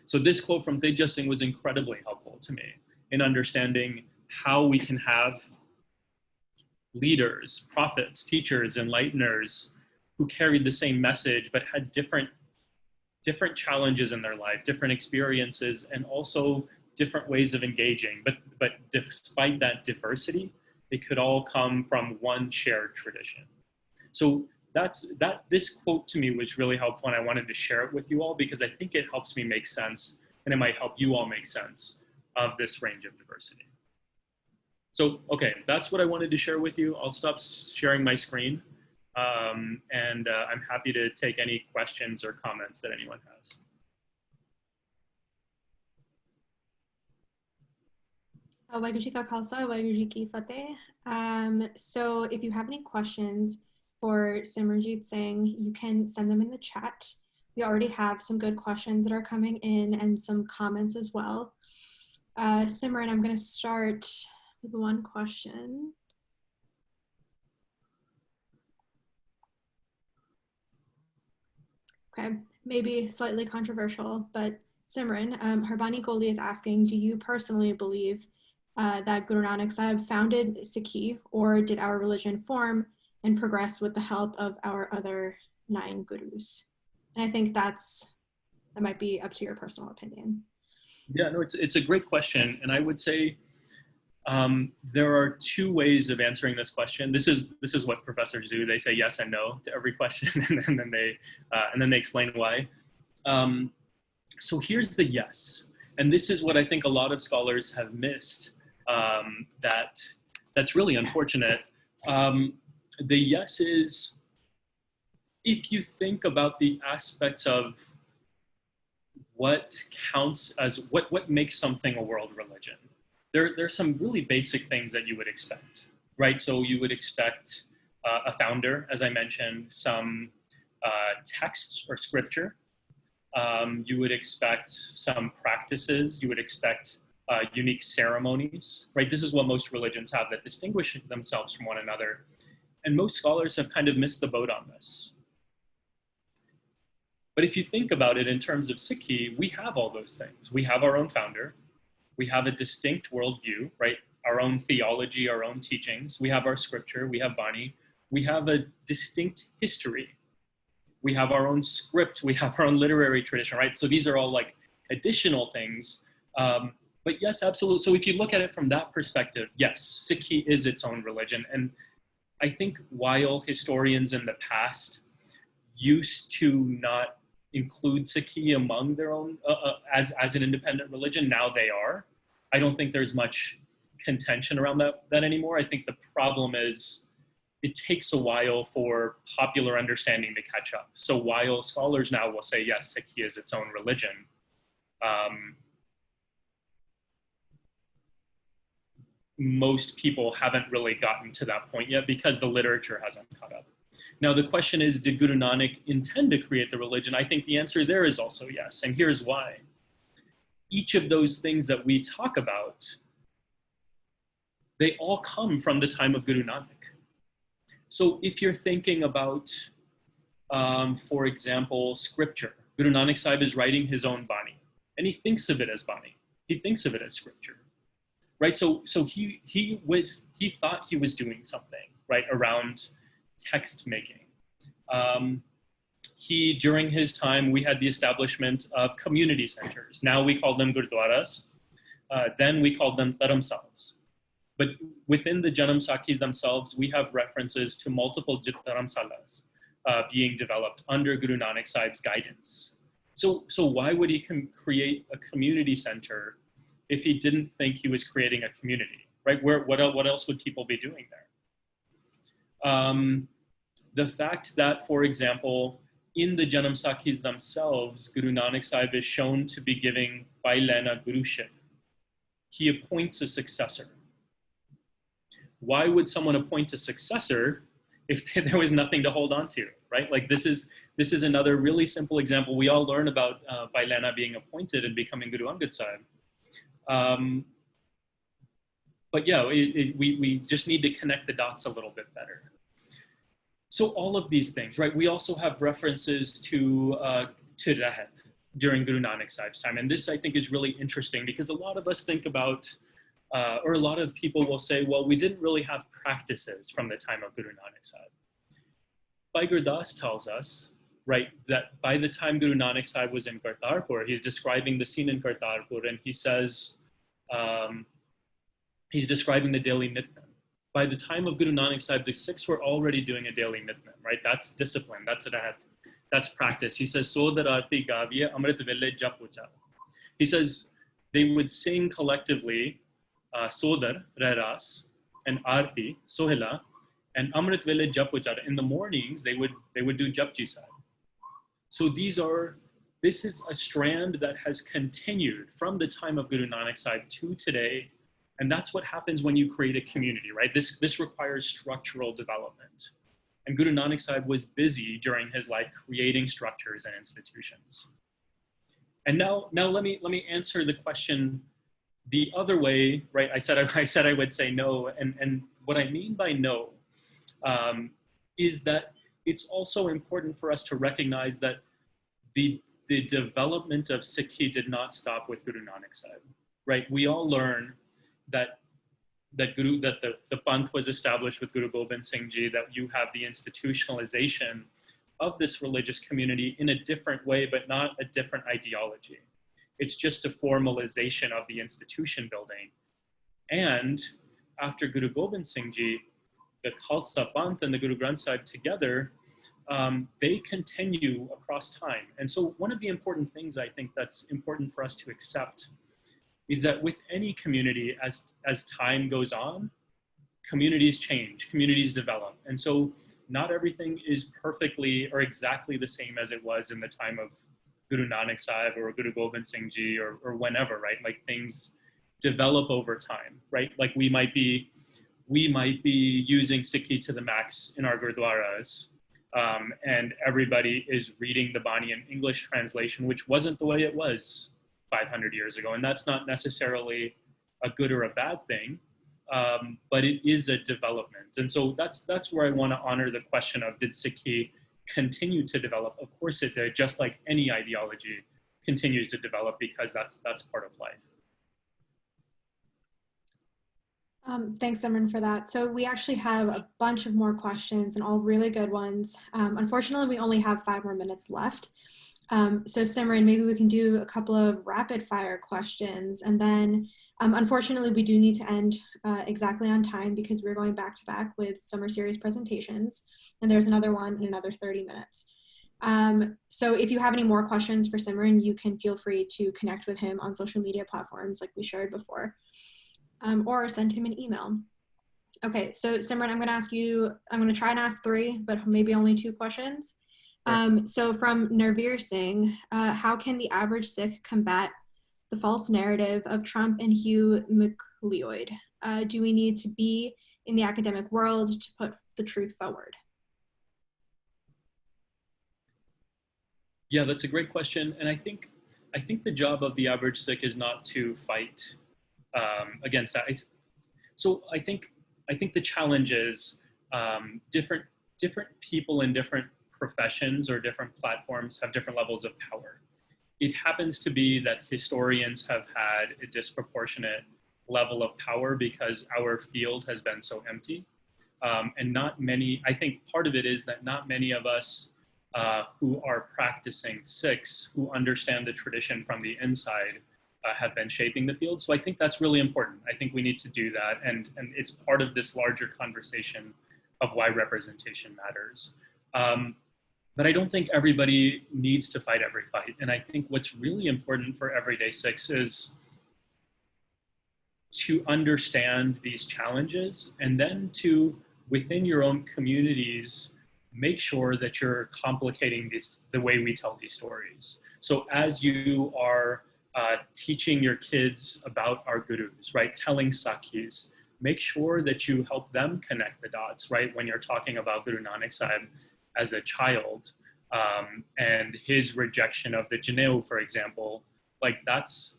So this quote from Teja Singh was incredibly helpful to me in understanding how we can have leaders, prophets, teachers, enlighteners, who carried the same message but had different challenges in their life, different experiences, and also different ways of engaging. But despite that diversity, they could all come from one shared tradition. So this quote to me was really helpful, and I wanted to share it with you all because I think it helps me make sense, and it might help you all make sense of this range of diversity. So, okay, that's what I wanted to share with you. I'll stop sharing my screen, and I'm happy to take any questions or comments that anyone has. Waheguru Ji Ka Khalsa, Waheguru Ji Ki Fateh. So if you have any questions for Simranjeet Singh, you can send them in the chat. We already have some good questions that are coming in and some comments as well. Simran, I'm going to start with one question. Okay, maybe slightly controversial, but Simran, Harbani Goli is asking, do you personally believe that Guru Nanak Sahib founded Sikhi, or did our religion form and progress with the help of our other 9 gurus? And I think that might be up to your personal opinion. Yeah, no, it's a great question. And I would say there are 2 ways of answering this question. This is what professors do. They say yes and no to every question, and then they explain why. So here's the yes. And this is what I think a lot of scholars have missed. That's really unfortunate. The yes is, if you think about the aspects of what counts as, what makes something a world religion, there's some really basic things that you would expect, right? So you would expect a founder, as I mentioned, some text or scripture. You would expect some practices. You would expect unique ceremonies, right? This is what most religions have that distinguish themselves from one another. And most scholars have kind of missed the boat on this. But if you think about it in terms of Sikhi, we have all those things. We have our own founder. We have a distinct worldview, right? Our own theology, our own teachings. We have our scripture. We have Bani. We have a distinct history. We have our own script. We have our own literary tradition, right? So these are all like additional things. But yes, absolutely. So if you look at it from that perspective, yes, Sikhi is its own religion. And I think while historians in the past used to not include Sikhi among their own, as an independent religion, now they are. I don't think there's much contention around that anymore. I think the problem is it takes a while for popular understanding to catch up. So while scholars now will say, yes, Sikhi is its own religion, most people haven't really gotten to that point yet because the literature hasn't caught up. Now, the question is, did Guru Nanak intend to create the religion? I think the answer there is also yes, and here's why. Each of those things that we talk about, they all come from the time of Guru Nanak. So if you're thinking about, for example, scripture, Guru Nanak Sahib is writing his own Bani, and he thinks of it as Bani. He thinks of it as scripture, right? So he thought he was doing something, right, around text making. During his time, we had the establishment of community centers. Now we call them gurdwaras. Then we called them dharamsalas. But within the Janam Sakhis themselves, we have references to multiple dharamsalas being developed under Guru Nanak Sahib's guidance. So why would he create a community center if he didn't think he was creating a community, right? What else would people be doing there? The fact that, for example, in the Janam Sakhis themselves, Guru Nanak Sahib is shown to be giving Bailena Guruship. He appoints a successor. Why would someone appoint a successor if there was nothing to hold on to, right? Like this is another really simple example. We all learn about Bailena being appointed and becoming Guru Angad Sahib. But yeah, we just need to connect the dots a little bit better. So all of these things, right? We also have references to Rahat during Guru Nanak Sahib's time. And this, I think, is really interesting because a lot of us think about, or a lot of people will say, well, we didn't really have practices from the time of Guru Nanak Sahib. Bhai Das tells us, right, that by the time Guru Nanak Sahib was in Kartarpur, he's describing the scene in Kartarpur, and he says, um, he's describing the daily nitnem. By the time of Guru Nanak Sahib, the Sikhs were already doing a daily nitnem, right? That's discipline, that's rahat, that's practice. He says, Sodar Arti Gaviya Amrit Vele Jap Ucha. He says they would sing collectively Sodar, Reras, and Arti, Sohila, and Amrit Vele Jap Ucha. In the mornings, they would do Japji Sahib. So this is a strand that has continued from the time of Guru Nanak Sahib to today. And that's what happens when you create a community, right? This requires structural development. And Guru Nanak Sahib was busy during his life creating structures and institutions. And now let me answer the question the other way, right? I said I would say no, and what I mean by no is that it's also important for us to recognize that the development of Sikhi did not stop with Guru Nanak Sahib, right? We all learn that the Panth was established with Guru Gobind Singh Ji, that you have the institutionalization of this religious community in a different way, but not a different ideology. It's just a formalization of the institution building. And after Guru Gobind Singh Ji, the Khalsa Panth and the Guru Granth Sahib together, they continue across time. And so one of the important things I think that's important for us to accept is that with any community, as time goes on, communities change, communities develop. And so not everything is perfectly or exactly the same as it was in the time of Guru Nanak Sahib or Guru Gobind Singh Ji or whenever, right? Like things develop over time, right? Like we might be using Sikhi to the max in our gurdwaras, and everybody is reading the Bani in English translation, which wasn't the way it was 500 years ago. And that's not necessarily a good or a bad thing, but it is a development. And so that's where I want to honor the question of, did Sikhi continue to develop? Of course it did, just like any ideology continues to develop, because that's part of life. Thanks, Simran, for that. So we actually have a bunch of more questions, and all really good ones. Unfortunately, we only have 5 more minutes left. So Simran, maybe we can do a couple of rapid fire questions, and then unfortunately we do need to end exactly on time because we're going back to back with summer series presentations, and there's another one in another 30 minutes. So if you have any more questions for Simran, you can feel free to connect with him on social media platforms like we shared before, or send him an email. Okay, so Simran, I'm going to try and ask 3, but maybe only 2 questions. So from Narveer Singh, how can the average Sikh combat the false narrative of Trump and Hew McLeod? Do we need to be in the academic world to put the truth forward? Yeah, that's a great question. And I think the job of the average Sikh is not to fight against that. So I think the challenge is different people in different professions or different platforms have different levels of power. It happens to be that historians have had a disproportionate level of power because our field has been so empty. And not many, I think part of it is that not many of us who are practicing Sikhs, who understand the tradition from the inside, have been shaping the field. So I think that's really important. I think we need to do that. And it's part of this larger conversation of why representation matters. But I don't think everybody needs to fight every fight. And I think what's really important for everyday Sikhs is to understand these challenges, and then to, within your own communities, make sure that you're complicating the way we tell these stories. So as you are teaching your kids about our gurus, right, telling Sakhis, make sure that you help them connect the dots, right, when you're talking about Guru Nanak Sahib as a child, and his rejection of the Janeu, for example. Like that's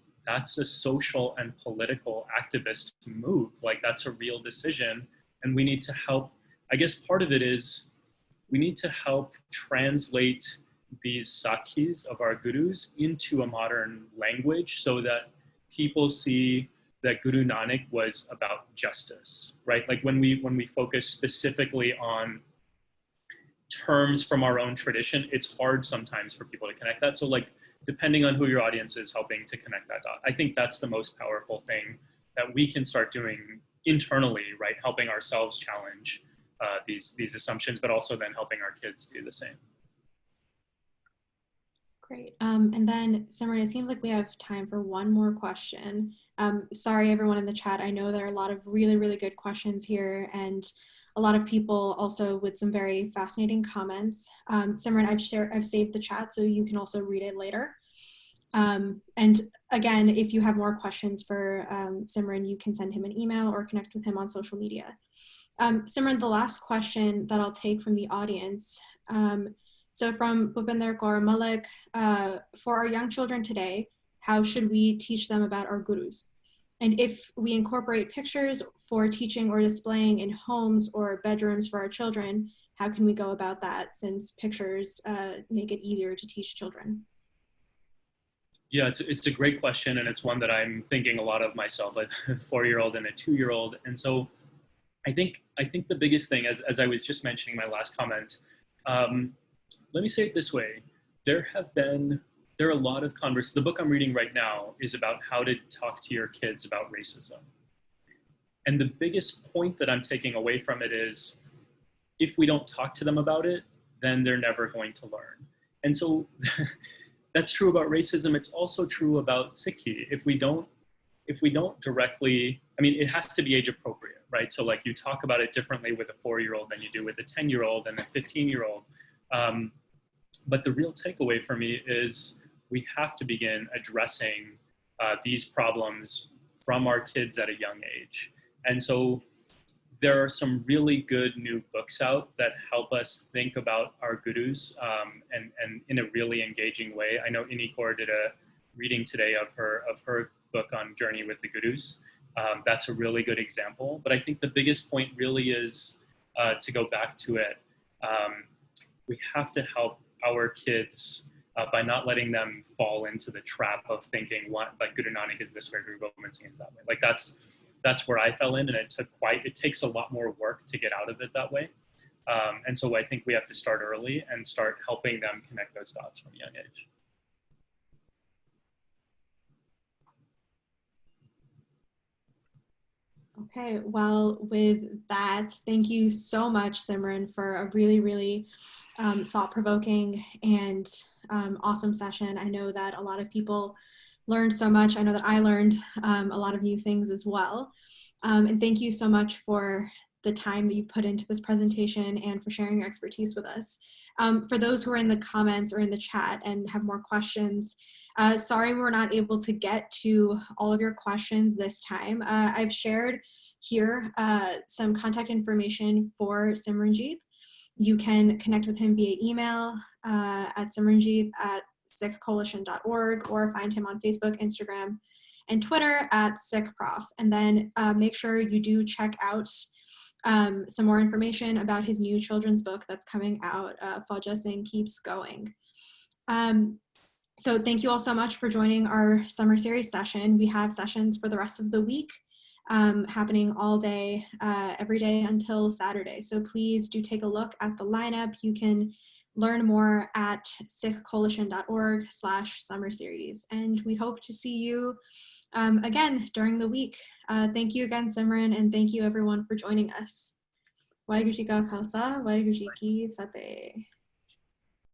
a social and political activist move. Like that's a real decision, and we need to help. I guess part of it is we need to help translate these Sakhis of our gurus into a modern language so that people see that Guru Nanak was about justice, right? Like when we focus specifically on terms from our own tradition, it's hard sometimes for people to connect that. So like, depending on who your audience is, helping to connect that dot. I think that's the most powerful thing that we can start doing internally, right? Helping ourselves challenge these assumptions, but also then helping our kids do the same. Great. And then, Simran, it seems like we have time for one more question. Sorry, everyone in the chat. I know there are a lot of really, really good questions here, and a lot of people also with some very fascinating comments. Simran, I've saved the chat, so you can also read it later. And again, if you have more questions for Simran, you can send him an email or connect with him on social media. Simran, the last question that I'll take from the audience. So from Bhupinder Kaur Malik, for our young children today, how should we teach them about our gurus? And if we incorporate pictures for teaching or displaying in homes or bedrooms for our children, how can we go about that, since pictures make it easier to teach children? Yeah, it's a great question, and it's one that I'm thinking a lot of myself, like a 4-year-old and a 2-year-old. And so I think the biggest thing, as I was just mentioning my last comment, let me say it this way. There are a lot of conversations. The book I'm reading right now is about how to talk to your kids about racism. And the biggest point that I'm taking away from it is, if we don't talk to them about it, then they're never going to learn. And so that's true about racism. It's also true about Sikhi. If we don't directly, I mean, it has to be age appropriate, right? So like, you talk about it differently with a 4-year-old than you do with a 10-year-old and a 15-year-old. But the real takeaway for me is we have to begin addressing these problems from our kids at a young age. And so there are some really good new books out that help us think about our gurus and in a really engaging way. I know Ini Kaur did a reading today of her book on Journey with the Gurus. That's a really good example. But I think the biggest point really is to go back to it. We have to help our kids by not letting them fall into the trap of thinking, what, like, Guru Nanak is this way, Guru Gobind Singh is that way. Like, that's where I fell in, and it takes a lot more work to get out of it that way. And so I think we have to start early and start helping them connect those dots from a young age. Okay, well, with that, thank you so much, Simran, for a really, really thought-provoking and awesome session. I know that a lot of people learned so much. I know that I learned a lot of new things as well. And thank you so much for the time that you put into this presentation and for sharing your expertise with us. For those who are in the comments or in the chat and have more questions, sorry we're not able to get to all of your questions this time. I've shared here some contact information for Simran Jeet. You can connect with him via email at simranjeet@sikhcoalition.org, or find him on Facebook, Instagram, and Twitter at SikhProf. And then make sure you do check out some more information about his new children's book that's coming out, Fauja Singh Keeps Going. So thank you all so much for joining our summer series session. We have sessions for the rest of the week happening all day, every day until Saturday. So please do take a look at the lineup. You can learn more at sikhcoalition.org/summer series. And we hope to see you again during the week. Thank you again, Simran, and thank you everyone for joining us. Waheguru Ji Ka Khalsa, Waheguru Ji Ki Fateh.